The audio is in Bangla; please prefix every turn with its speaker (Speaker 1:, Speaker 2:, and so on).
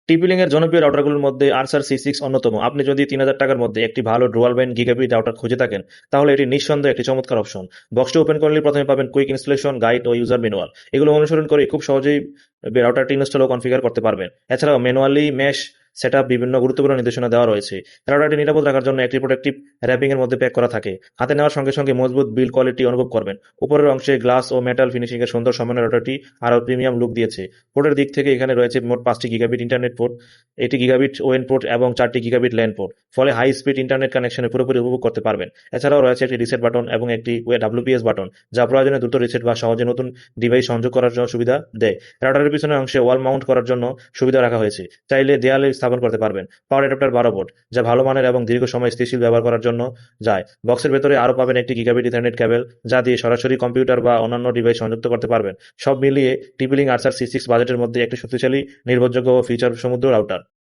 Speaker 1: টিপি-লিং এর জনপ্রিয় রাউটারগুলোর মধ্যে আর্চার সি6 অন্যতম। আপনি যদি ৩,০০০ টাকার মধ্যে একটি ভালো ডুয়াল ব্যান্ড গিগাবিট রাউটার খুঁজে থাকেন, তাহলে এটি নিঃসন্দেহে একটি চমৎকার অপশন। বক্সটি ওপেন করলে প্রথমে পাবেন কুইক ইনস্টলেশন গাইড ও ইউজার ম্যানুয়াল। এগুলো অনুসরণ করে খুব সহজেই রাউটারটি ইনস্টল ও কনফিগার করতে পারবেন। এছাড়াও ম্যানুয়ালি মেশ সেটআপ বিভিন্ন গুরুত্বপূর্ণ নির্দেশনা দেওয়া রয়েছে। রাউটারটি নিরাপদ রাখার জন্য একটি প্রোটেক্টিভ র্যাপিং এর মধ্যে প্যাক করা থাকে। হাতে নেওয়ার সঙ্গে সঙ্গে মজবুত বিল্ড কোয়ালিটি অনুভব করবেন। উপরের অংশে গ্লাস ও মেটাল ফিনিশিং এর সুন্দর সমন্বয়ে রাউটারটি আরও প্রিমিয়াম লুক দিয়েছে। পোর্টের দিক থেকে এখানে রয়েছে মোট 5টি gigabit internet port, 8 gigabit ওএন port এবং 4টি গিগাবিট ল্যান পোর্ট। ফলে হাই স্পিড ইন্টারনেট কানেকশনে পুরোপুরি উপভোগ করতে পারবেন। এছাড়াও রয়েছে একটি রিসেট বাটন এবং একটি ডাব্লিউপিএস বাটন, যা প্রয়োজনে দ্রুত রিসেট বা সহজে নতুন ডিভাইস সংযোগ করার জন্য সুবিধা দেয়। রাউটারের পিছনের অংশে ওয়াল মাউন্ট করার জন্য সুবিধা রাখা হয়েছে। চাইলে দেয়ালে স্থাপন করতে পারবেন। পাওয়ার অ্যাডাপ্টার 12 ভোল্ট, যা ভালো মানের এবং দীর্ঘ সময় স্থিতিশীল ব্যবহার করার জন্য যায়। বক্সের ভেতরে আরও পাবেন একটি গিগাবিট ইথারনেট কেবল, যা দিয়ে সরাসরি কম্পিউটার বা অন্যান্য ডিভাইস সংযুক্ত করতে পারবেন। সব মিলিয়ে টিপি-লিং আর্চার সি6 বাজেটের মধ্যে একটি শক্তিশালী, নির্ভরযোগ্য ও ফিচার সমৃদ্ধ রাউটার।